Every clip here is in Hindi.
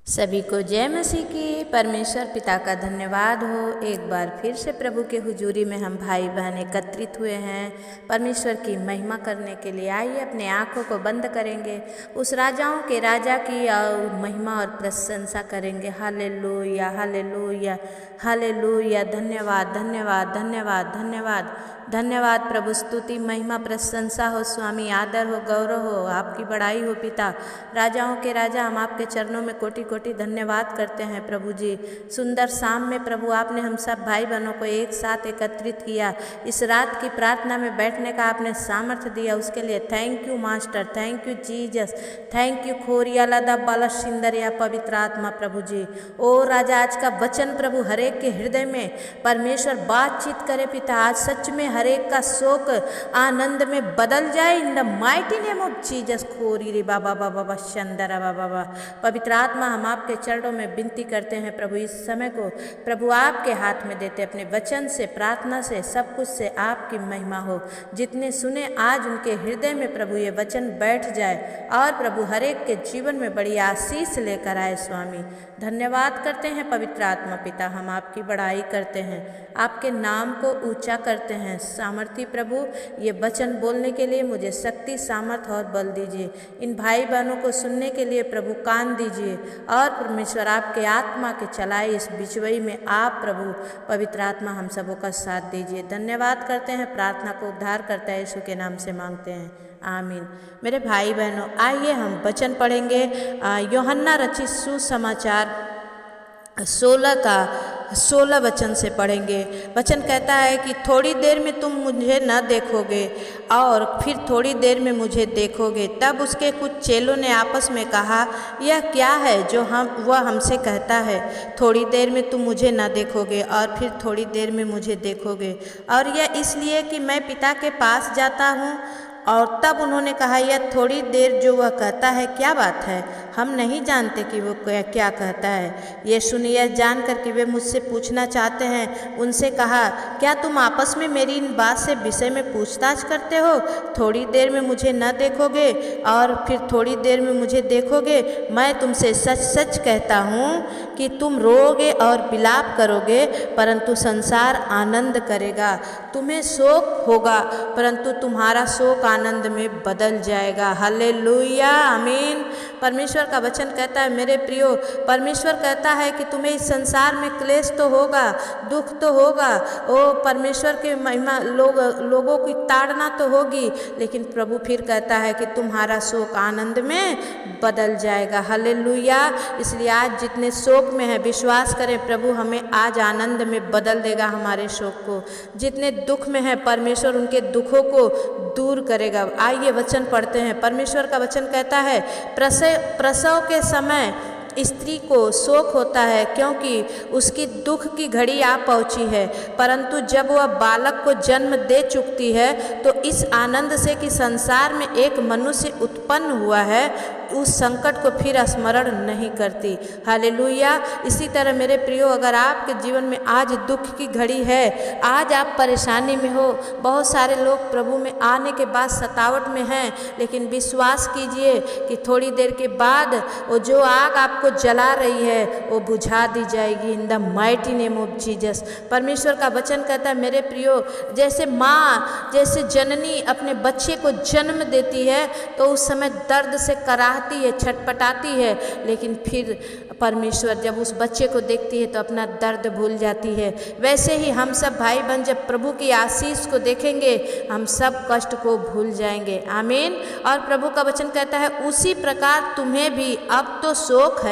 सभी को जय मसीह की। परमेश्वर पिता का धन्यवाद हो। एक बार फिर से प्रभु के हुजूरी में हम भाई बहन एकत्रित हुए हैं परमेश्वर की महिमा करने के लिए। आइए अपने आँखों को बंद करेंगे, उस राजाओं के राजा की महिमा और प्रशंसा करेंगे। Hallelujah hallelujah hallelujah. धन्यवाद धन्यवाद धन्यवाद धन्यवाद धन्यवाद प्रभु। स्तुति महिमा प्रशंसा हो स्वामी, आदर हो, गौरव हो, आपकी बड़ाई हो पिता। राजाओं के राजा, हम आपके चरणों में कोटि कोटि धन्यवाद करते हैं प्रभु जी। सुंदर शाम में प्रभु आपने हम सब भाई बहनों को एक साथ एकत्रित किया। इस रात की प्रार्थना में बैठने का आपने सामर्थ्य दिया, उसके लिए thank you master, thank you Jesus, thank you खोरिया लदा बाला सिंदरिया पवित्र आत्मा प्रभु जी। ओ राजा, आज का वचन प्रभु हरेक के हृदय में परमेश्वर बातचीत करे पिता। आज सच में हरेक का शोक आनंद में बदल जाए in the mighty name of Jesus. खोरी रे बाबा बाबा बाबा शंदरा बाबा बाबा। पवित्र आत्मा, हम आपके चरणों में विनती करते हैं प्रभु, इस समय को प्रभु आपके हाथ में देते। अपने वचन से, प्रार्थना से, सब कुछ से आपकी महिमा हो। जितने सुने आज उनके हृदय में प्रभु ये वचन बैठ जाए और प्रभु हरेक के जीवन में बड़ी आशीष लेकर आए स्वामी। धन्यवाद करते हैं पवित्र आत्मा पिता, हम आपकी बड़ाई करते हैं, आपके नाम को ऊंचा करते हैं। सामर्थी प्रभु, ये वचन बोलने के लिए मुझे शक्ति, सामर्थ और बल दीजिए। इन भाई बहनों को सुनने के लिए प्रभु कान दीजिए और परमेश्वर आपके आत्मा के चलाए इस बिचवई में आप प्रभु पवित्र आत्मा हम सबों का साथ दीजिए। धन्यवाद करते हैं, प्रार्थना को उद्धार करता है यीशु के नाम से मांगते हैं, आमीन। मेरे भाई बहनों, आइए हम वचन पढ़ेंगे। यूहन्ना रचित सुसमाचार 16 वचन से पढ़ेंगे। वचन कहता है कि थोड़ी देर में तुम मुझे न देखोगे और फिर थोड़ी देर में मुझे देखोगे। तब उसके कुछ चेलों ने आपस में कहा, यह क्या है जो वह हमसे कहता है, थोड़ी देर में तुम मुझे न देखोगे और फिर थोड़ी देर में मुझे देखोगे, और यह इसलिए कि मैं पिता के पास जाता हूँ। और तब उन्होंने कहा, यह थोड़ी देर जो वह कहता है क्या बात है, हम नहीं जानते कि वो क्या कहता है। यीशु ने यह जानकर कि वे मुझसे पूछना चाहते हैं, उनसे कहा, क्या तुम आपस में मेरी इन बात से विषय में पूछताछ करते हो? थोड़ी देर में मुझे न देखोगे और फिर थोड़ी देर में मुझे देखोगे। मैं तुमसे सच सच कहता हूँ कि तुम रोओगे और विलाप करोगे, परंतु संसार आनंद करेगा। तुम्हें शोक होगा, परंतु तुम्हारा शोक आनंद में बदल जाएगा। हालेलुया, आमीन। परमेश्वर का वचन कहता है, मेरे प्रियो, परमेश्वर कहता है कि तुम्हें इस संसार में क्लेश तो होगा, दुख तो होगा, ओ परमेश्वर के महिमा लोगों की ताड़ना तो होगी, लेकिन प्रभु फिर कहता है कि तुम्हारा शोक आनंद में बदल जाएगा। हालेलुया। इसलिए आज जितने शोक में है, विश्वास करें प्रभु हमें आज आनंद में बदल देगा हमारे शोक को। जितने दुख में है, परमेश्वर उनके दुखों को दूर करेगा। आइए वचन पढ़ते हैं। परमेश्वर का वचन कहता है, प्रसव के समय स्त्री को शोक होता है, क्योंकि उसकी दुख की घड़ी आ पहुंची है, परंतु जब वह बालक को जन्म दे चुकती है तो इस आनंद से कि संसार में एक मनुष्य उत्पन्न हुआ है, उस संकट को फिर स्मरण नहीं करती। हालेलुया। इसी तरह मेरे प्रियो, अगर आपके जीवन में आज दुख की घड़ी है, आज आप परेशानी में हो, बहुत सारे लोग प्रभु में आने के बाद सतावट में हैं, लेकिन विश्वास कीजिए कि थोड़ी देर के बाद वो जो आग आपको जला रही है वो बुझा दी जाएगी इन the mighty name of Jesus. परमेश्वर का वचन कहता है, मेरे प्रियो, जैसे माँ, जैसे जननी अपने बच्चे को जन्म देती है तो उस समय दर्द से कराहती है, छटपटाती है, लेकिन फिर परमेश्वर जब उस बच्चे को देखती है तो अपना दर्द भूल जाती है। वैसे ही हम सब भाई बहन जब प्रभु की आशीष को देखेंगे, हम सब कष्ट को भूल जाएंगे। आमीन। और प्रभु का वचन कहता है, उसी प्रकार तुम्हें भी अब तो शोक है,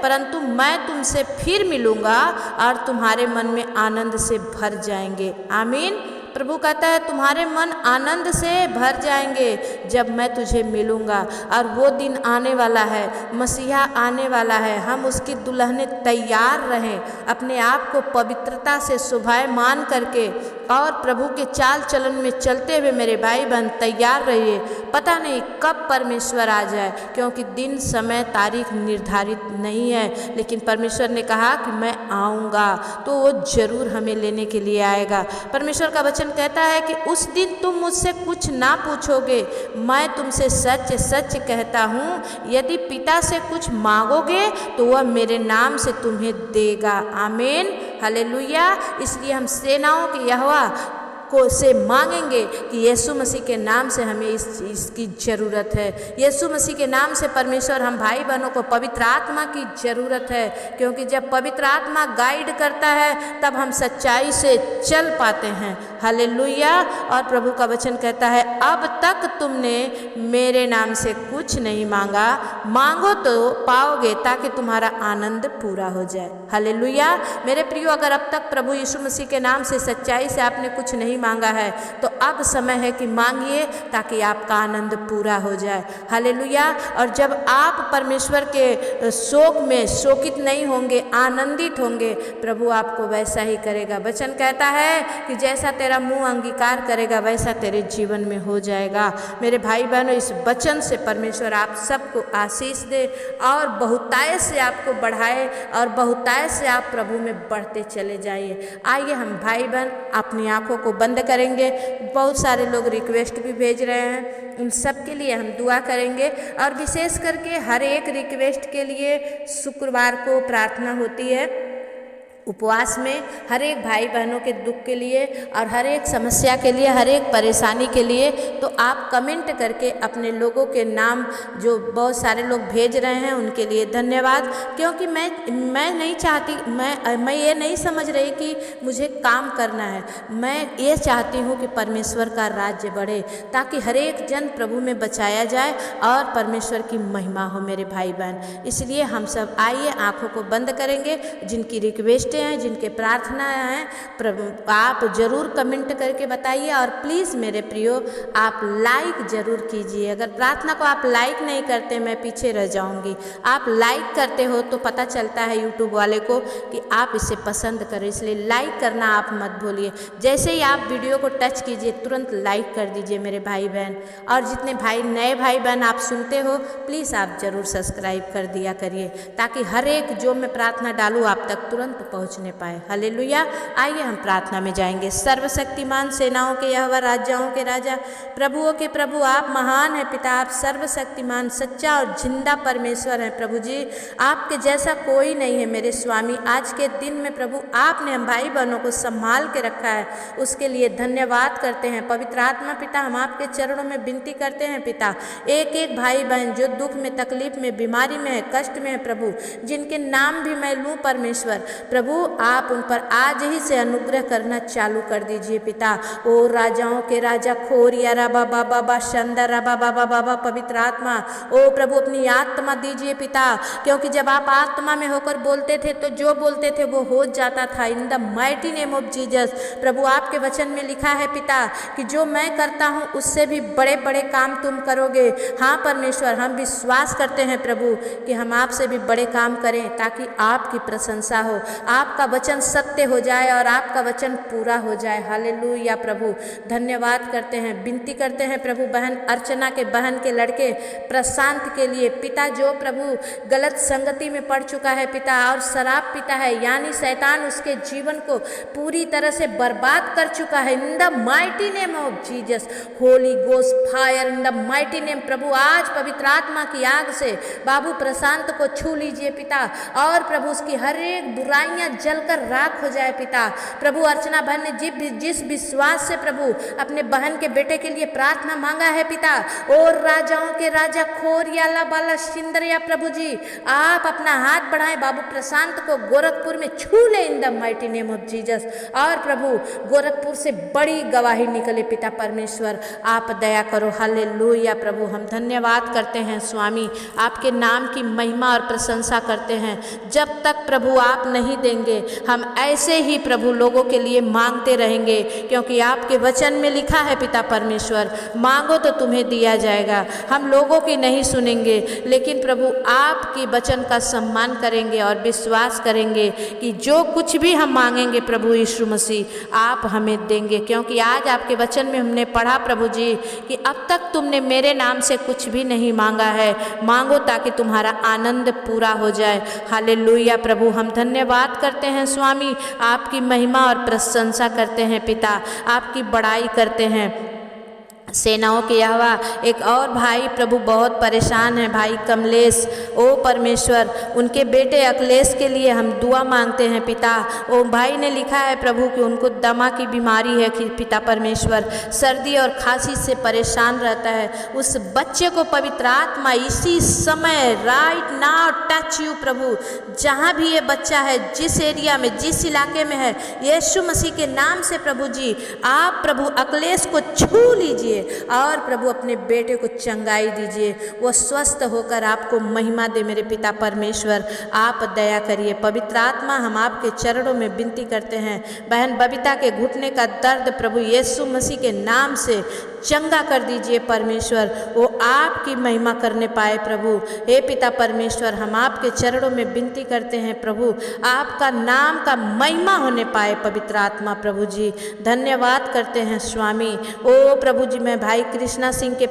परंतु मैं तुमसे फिर मिलूंगा और तुम्हारे मन में आनंद से भर जाएंगे। आमीन। प्रभु कहता है, तुम्हारे मन आनंद से भर जाएंगे जब मैं तुझे मिलूंगा। और वो दिन आने वाला है, मसीहा आने वाला है, हम उसकी दुल्हने तैयार रहें, अपने आप को पवित्रता से शोभायमान करके और प्रभु के चाल चलन में चलते हुए मेरे भाई बहन तैयार रहिए। पता नहीं कब परमेश्वर आ जाए, क्योंकि दिन, समय, तारीख निर्धारित नहीं है, लेकिन परमेश्वर ने कहा कि मैं आऊँगा, तो वो जरूर हमें लेने के लिए आएगा। परमेश्वर का वचन वचन कहता है कि उस दिन तुम मुझसे कुछ ना पूछोगे, मैं तुमसे सच सच कहता हूँ, यदि पिता से कुछ मांगोगे तो वह मेरे नाम से तुम्हें देगा। आमीन, हालेलुया। इसलिए हम सेनाओं के यहोवा को से मांगेंगे कि यीशु मसीह के नाम से हमें इस चीज़ की ज़रूरत है। यीशु मसीह के नाम से परमेश्वर हम भाई बहनों को पवित्र आत्मा की ज़रूरत है, क्योंकि जब पवित्र आत्मा गाइड करता है तब हम सच्चाई से चल पाते हैं। हालेलुया। और प्रभु का वचन कहता है, अब तक तुमने मेरे नाम से कुछ नहीं मांगा, मांगो तो पाओगे ताकि तुम्हारा आनंद पूरा हो जाए। हालेलुया। मेरे प्रियो, अगर अब तक प्रभु यीशु मसीह के नाम से सच्चाई से आपने कुछ नहीं मांगा है तो अब समय है कि मांगिए ताकि आपका आनंद पूरा हो जाए। हालेलुया। और जब आप परमेश्वर के शोक में शोकित नहीं होंगे, आनंदित होंगे, प्रभु आपको वैसा ही करेगा। वचन कहता है कि जैसा तेरा मुंह अंगीकार करेगा वैसा तेरे जीवन में हो जाएगा। मेरे भाई बहनों, इस वचन से परमेश्वर आप सबको आशीष दे और बहुतायत से आपको बढ़ाए और बहुतायत से आप प्रभु में बढ़ते चले जाइए। आइए हम भाई बहन अपनी आंखों को बंद करेंगे। बहुत सारे लोग रिक्वेस्ट भी भेज रहे हैं, उन सब के लिए हम दुआ करेंगे। और विशेष करके हर एक रिक्वेस्ट के लिए शुक्रवार को प्रार्थना होती है उपवास में, हर एक भाई बहनों के दुख के लिए और हर एक समस्या के लिए, हर एक परेशानी के लिए। तो आप कमेंट करके अपने लोगों के नाम, जो बहुत सारे लोग भेज रहे हैं उनके लिए धन्यवाद। क्योंकि मैं नहीं चाहती, मैं ये नहीं समझ रही कि मुझे काम करना है, मैं ये चाहती हूँ कि परमेश्वर का राज्य बढ़े ताकि हर एक जन प्रभु में बचाया जाए और परमेश्वर की महिमा हो। मेरे भाई बहन, इसलिए हम सब आइए आँखों को बंद करेंगे। जिनकी रिक्वेस्ट हैं, जिनके प्रार्थना हैं, प्रभु आप ज़रूर कमेंट करके बताइए। और प्लीज़ मेरे प्रियो, आप लाइक ज़रूर कीजिए। अगर प्रार्थना को आप लाइक नहीं करते मैं पीछे रह जाऊंगी। आप लाइक करते हो तो पता चलता है यूट्यूब वाले को कि आप इसे पसंद करें, इसलिए लाइक करना आप मत भूलिए। जैसे ही आप वीडियो को टच कीजिए तुरंत लाइक कर दीजिए मेरे भाई बहन। और जितने नए भाई बहन आप सुनते हो, प्लीज़ आप ज़रूर सब्सक्राइब कर दिया करिए ताकि हर एक जो मैं प्रार्थना डालूँ आप तक तुरंत पहुंचने पाए। हालेलुया। आइए हम प्रार्थना में जाएंगे। सर्वशक्तिमान, सेनाओं के यहोवा, राजाओं के राजा, प्रभुओं के प्रभु, आप महान है पिता। आप सर्वशक्तिमान, सच्चा और जिंदा परमेश्वर हैं प्रभु जी। आपके जैसा कोई नहीं है मेरे स्वामी। आज के दिन में प्रभु आपने हम भाई बहनों को संभाल के रखा है, उसके लिए धन्यवाद करते हैं। पवित्र आत्मा पिता, हम आपके चरणों में विनती करते हैं पिता, एक एक भाई बहन जो दुख में, तकलीफ में, बीमारी में है, कष्ट में है प्रभु, जिनके नाम भी मैं लूँ परमेश्वर, प्रभु आप उन पर आज ही से अनुग्रह करना चालू कर दीजिए पिता। ओ राजाओं के राजा, खोरिया राबा बाबा बा शंदर राबा बाबा बाबा, पवित्र आत्मा ओ प्रभु अपनी आत्मा दीजिए पिता, क्योंकि जब आप आत्मा में होकर बोलते थे तो जो बोलते थे वो हो जाता था। In the mighty name of Jesus प्रभु, आपके वचन में लिखा है पिता कि जो मैं करता हूँ उससे भी बड़े बड़े काम तुम करोगे। हाँ परमेश्वर, हम विश्वास करते हैं प्रभु कि हम आपसे भी बड़े काम करें ताकि आपकी प्रशंसा हो, आपका वचन सत्य हो जाए और आपका वचन पूरा हो जाए। हालेलुया प्रभु, धन्यवाद करते हैं, विनती करते हैं प्रभु बहन अर्चना के, बहन के लड़के प्रशांत के लिए पिता, जो प्रभु गलत संगति में पड़ चुका है पिता और शराब पीता है, यानी शैतान उसके जीवन को पूरी तरह से बर्बाद कर चुका है। In the mighty name of Jesus, holy ghost fire, in the mighty name प्रभु, आज पवित्र आत्मा की आग से बाबू प्रशांत को छू लीजिए पिता और प्रभु उसकी हर एक बुराइयां जलकर राख हो जाए पिता। प्रभु अर्चना बहन ने जिस विश्वास से प्रभु अपने बहन के बेटे के लिए प्रार्थना मांगा है पिता, और राजाओं के राजा खोरियाला बाला सिंदरिया प्रभु जी, आप अपना हाथ बढ़ाएं, बाबू प्रशांत को गोरखपुर में छू ले इन the mighty name of Jesus. और प्रभु गोरखपुर से बड़ी गवाही निकले पिता परमेश्वर, आप दया करो। हालेलुया प्रभु, हम धन्यवाद करते हैं स्वामी, आपके नाम की महिमा और प्रशंसा करते हैं। जब तक प्रभु आप नहीं देंगे हम ऐसे ही प्रभु लोगों के लिए मांगते रहेंगे, क्योंकि आपके वचन में लिखा है पिता परमेश्वर, मांगो तो तुम्हें दिया जाएगा। हम लोगों की नहीं सुनेंगे लेकिन प्रभु आपकी वचन का सम्मान करेंगे और विश्वास करेंगे कि जो कुछ भी हम मांगेंगे प्रभु यीशु मसीह आप हमें देंगे। क्योंकि आज आपके वचन में हमने पढ़ा प्रभु जी कि अब तक तुमने मेरे नाम से कुछ भी नहीं मांगा है, मांगो ताकि तुम्हारा आनंद पूरा हो जाए। हालेलुया प्रभु, हम धन्यवाद करते हैं स्वामी, आपकी महिमा और प्रशंसा करते हैं पिता, आपकी बड़ाई करते हैं। सेनाओं के यहोवा, एक और भाई प्रभु बहुत परेशान है, भाई कमलेश। ओ परमेश्वर, उनके बेटे अखिलेश के लिए हम दुआ मांगते हैं पिता। ओ भाई ने लिखा है प्रभु कि उनको दमा की बीमारी है कि पिता परमेश्वर, सर्दी और खांसी से परेशान रहता है। उस बच्चे को पवित्र आत्मा इसी समय राइट नाउ टच यू प्रभु, जहाँ भी ये बच्चा है, जिस एरिया में, जिस इलाके में है, यीशु मसीह के नाम से प्रभु जी आप प्रभु अखिलेश को छू लीजिए और प्रभु अपने बेटे को चंगाई दीजिए, वो स्वस्थ होकर आपको महिमा दे। मेरे पिता परमेश्वर, आप दया करिए। पवित्र आत्मा, हम आपके चरणों में विनती करते हैं, बहन बबीता के घुटने का दर्द प्रभु यीशु मसीह के नाम से चंगा कर दीजिए परमेश्वर, वो आपकी महिमा करने पाए प्रभु। हे पिता परमेश्वर, हम आपके चरणों में विनती करते हैं प्रभु, आपका नाम का महिमा होने पाए। पवित्र आत्मा प्रभु जी धन्यवाद करते हैं स्वामी। ओ प्रभु जी, मैं भाई कृष्णा सिंह के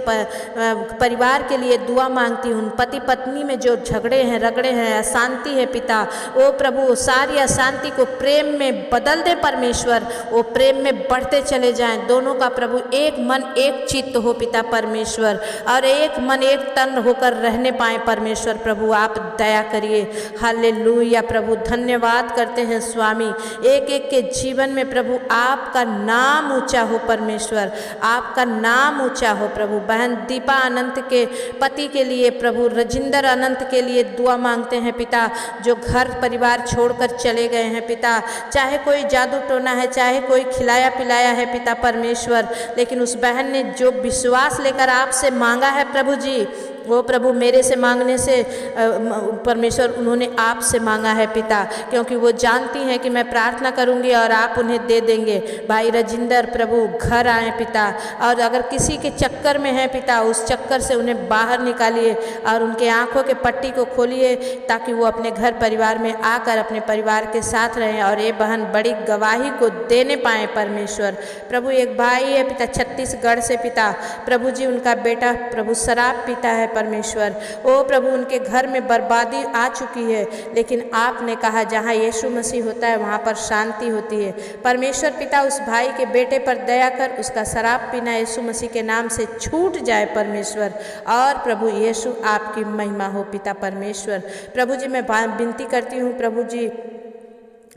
परिवार के लिए दुआ मांगती हूँ। पति पत्नी में जो झगड़े हैं, रगड़े हैं, अशांति है पिता, ओ प्रभु सारी अशांति को प्रेम में बदल दे परमेश्वर, वो प्रेम में बढ़ते चले जाएं। दोनों का प्रभु एक मन एक चित्त हो पिता परमेश्वर, और एक मन एक तन होकर रहने पाए परमेश्वर। प्रभु आप दया करिए। हालेलुया प्रभु, धन्यवाद करते हैं स्वामी। एक एक के जीवन में प्रभु आपका नाम ऊंचा हो परमेश्वर, आपका नाम ऊंचा हो प्रभु। बहन दीपा अनंत के पति के लिए प्रभु, रजिंदर अनंत के लिए दुआ मांगते हैं पिता, जो घर परिवार छोड़कर चले गए हैं पिता, चाहे कोई जादू टोना है, चाहे कोई खिलाया पिलाया है पिता परमेश्वर, लेकिन उस बहन ने जो विश्वास लेकर आपसे मांगा है प्रभु जी, वो प्रभु मेरे से मांगने से परमेश्वर उन्होंने आपसे मांगा है पिता, क्योंकि वो जानती हैं कि मैं प्रार्थना करूंगी और आप उन्हें दे देंगे। भाई रजिंदर प्रभु घर आए पिता, और अगर किसी के चक्कर में है पिता, उस चक्कर से उन्हें बाहर निकालिए और उनके आंखों के पट्टी को खोलिए, ताकि वो अपने घर परिवार में आकर अपने परिवार के साथ रहें और ये बहन बड़ी गवाही को देने पाए परमेश्वर। प्रभु एक भाई है पिता छत्तीसगढ़ से पिता, प्रभु जी उनका बेटा प्रभु शराब पीता है परमेश्वर। ओ प्रभु उनके घर में बर्बादी आ चुकी है, लेकिन आपने कहा जहाँ यीशु मसीह होता है वहाँ पर शांति होती है। परमेश्वर पिता उस भाई के बेटे पर दया कर, उसका शराब पीना यीशु मसीह के नाम से छूट जाए परमेश्वर, और प्रभु यीशु आपकी महिमा हो पिता परमेश्वर। प्रभु जी मैं विनती करती हूँ प्रभु जी,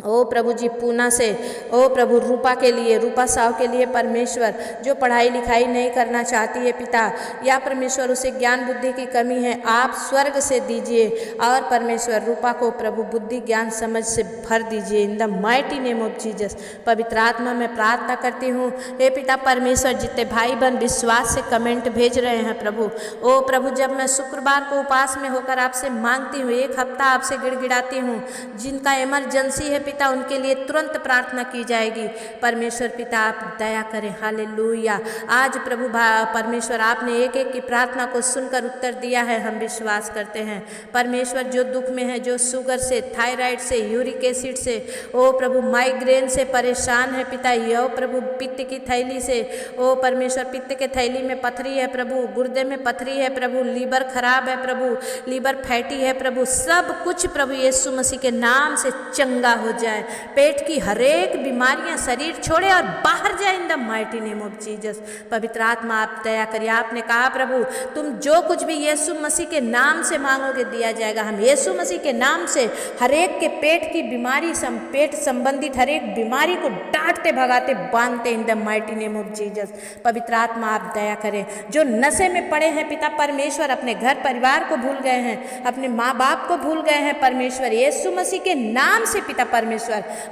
ओ प्रभु जी पूना से, ओ प्रभु रूपा के लिए, रूपा साहु के लिए परमेश्वर, जो पढ़ाई लिखाई नहीं करना चाहती है पिता, या परमेश्वर उसे ज्ञान बुद्धि की कमी है, आप स्वर्ग से दीजिए, और परमेश्वर रूपा को प्रभु बुद्धि ज्ञान समझ से भर दीजिए इन the mighty name of Jesus. पवित्र आत्मा में प्रार्थना करती हूँ हे पिता परमेश्वर, जितने भाई बहन विश्वास से कमेंट भेज रहे हैं प्रभु, ओ प्रभु जब मैं शुक्रवार को उपास में होकर आपसे मांगती हूँ, एक हफ्ता आपसे गिड़गिड़ाती हूँ, जिनका इमरजेंसी है पिता उनके लिए तुरंत प्रार्थना की जाएगी। परमेश्वर पिता आप दया करें। हालेलुया। आज प्रभु परमेश्वर आपने एक एक की प्रार्थना को सुनकर उत्तर दिया है, हम विश्वास करते हैं परमेश्वर। जो दुख में है, जो शुगर से, थायराइड से, यूरिक एसिड से, ओ प्रभु माइग्रेन से परेशान है पिता, यो प्रभु पित्त की थैली से, ओ परमेश्वर पित्त के थैली में पथरी है प्रभु, गुर्दे में पथरी है प्रभु, लीवर खराब है प्रभु, लीवर फैटी है प्रभु, सब कुछ प्रभु यीशु मसीह के नाम से चंगा हो जाए। पेट की हरेक बीमारियां शरीर छोड़े और बाहर जाए in the mighty name of Jesus. पवित्र आत्मा आप दया करिए। आपने कहा प्रभु तुम जो कुछ भी यीशु मसीह के नाम से मांगोगे दिया जाएगा। हम यीशु मसीह के नाम से हरेक के पेट की बीमारी, पेट संबंधित हरेक बीमारी को डांटते भगाते बांधते इन the mighty name of Jesus. पवित्र आत्मा आप दया करें। जो नशे में पड़े हैं पिता परमेश्वर, अपने घर परिवार को भूल गए हैं, अपने माँ बाप को भूल गए हैं परमेश्वर, यीशु मसीह के नाम से पिता परमेश्वर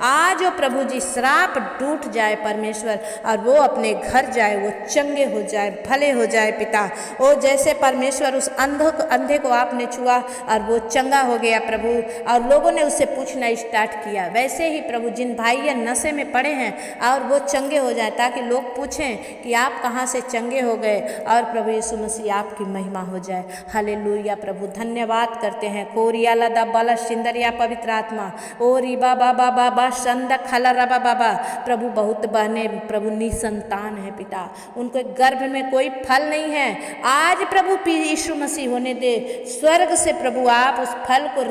आज प्रभु जी श्राप टूट जाए परमेश्वर, और वो अपने घर जाए, वो चंगे हो जाए, भले हो जाए पिता। ओ जैसे परमेश्वर उस अंधे को आपने छुआ और वो चंगा हो गया प्रभु, और लोगों ने उससे पूछना स्टार्ट किया, वैसे ही प्रभु जिन भाई या नशे में पड़े हैं और वो चंगे हो जाए, ताकि लोग पूछें कि आप कहाँ से चंगे हो गए, और प्रभु यीशु मसीह आपकी महिमा हो जाए। हालेलुया प्रभु धन्यवाद करते हैं। कोरिया लदा बाला सिंदरिया पवित्र आत्मा, ओ रिबा बाबा बाबा संदा खला रबा बाबा। प्रभु बहुत बहनें प्रभु निसंतान है पिता, उनके गर्भ में कोई फल नहीं है। आज प्रभु यीशु मसीह होने दे, स्वर्ग से प्रभु आप उस फल को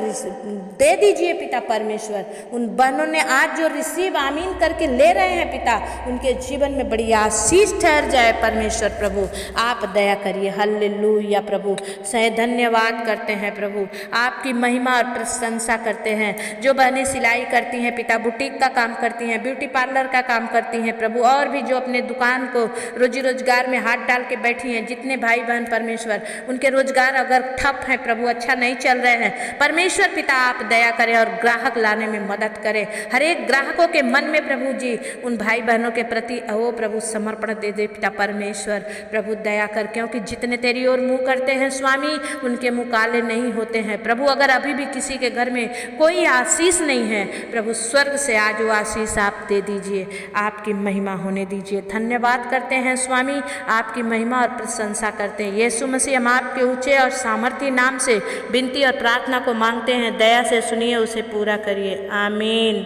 दे दीजिए पिता परमेश्वर। उन बहनों ने आज जो रिसीव आमीन करके ले रहे हैं पिता, उनके जीवन में बड़ी आशीष ठहर जाए परमेश्वर। प्रभु आप दया करिए। हालेलुया प्रभु, सही धन्यवाद करते हैं प्रभु, आपकी महिमा और प्रशंसा करते हैं। जो बहनें सिलाई करती हैं पिता, बुटीक का काम करती हैं, ब्यूटी पार्लर का काम करती हैं प्रभु, और भी जो अपने दुकान को रोजी रोजगार में हाथ डाल के बैठी हैं, जितने भाई बहन परमेश्वर उनके रोजगार अगर ठप हैं प्रभु, अच्छा नहीं चल रहे हैं परमेश्वर पिता, आप दया करें और ग्राहक लाने में मदद करें। हर एक ग्राहकों के मन में प्रभु जी उन भाई बहनों के प्रति ओ प्रभु समर्पण दे दे पिता परमेश्वर। प्रभु दया कर, क्योंकि जितने तेरी ओर मुँह करते हैं स्वामी, उनके मुँह काले नहीं होते हैं प्रभु। अगर अभी भी किसी के घर में कोई आशीष नहीं है प्रभु, स्वर्ग से आज वो आशीष आप दे दीजिए, आपकी महिमा होने दीजिए। धन्यवाद करते हैं स्वामी, आपकी महिमा और प्रशंसा करते हैं। यीशु मसीह हम आपके ऊंचे और सामर्थी नाम से विनती और प्रार्थना को मांगते हैं, दया से सुनिए, उसे पूरा करिए, आमीन।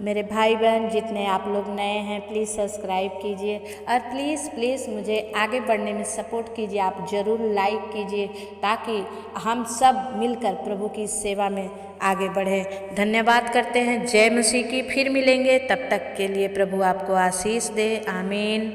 मेरे भाई बहन जितने आप लोग नए हैं प्लीज़ सब्सक्राइब कीजिए और प्लीज़ मुझे आगे बढ़ने में सपोर्ट कीजिए। आप ज़रूर लाइक कीजिए ताकि हम सब मिलकर प्रभु की सेवा में आगे बढ़े। धन्यवाद करते हैं। जय मसीह की। फिर मिलेंगे, तब तक के लिए प्रभु आपको आशीष दे, आमीन।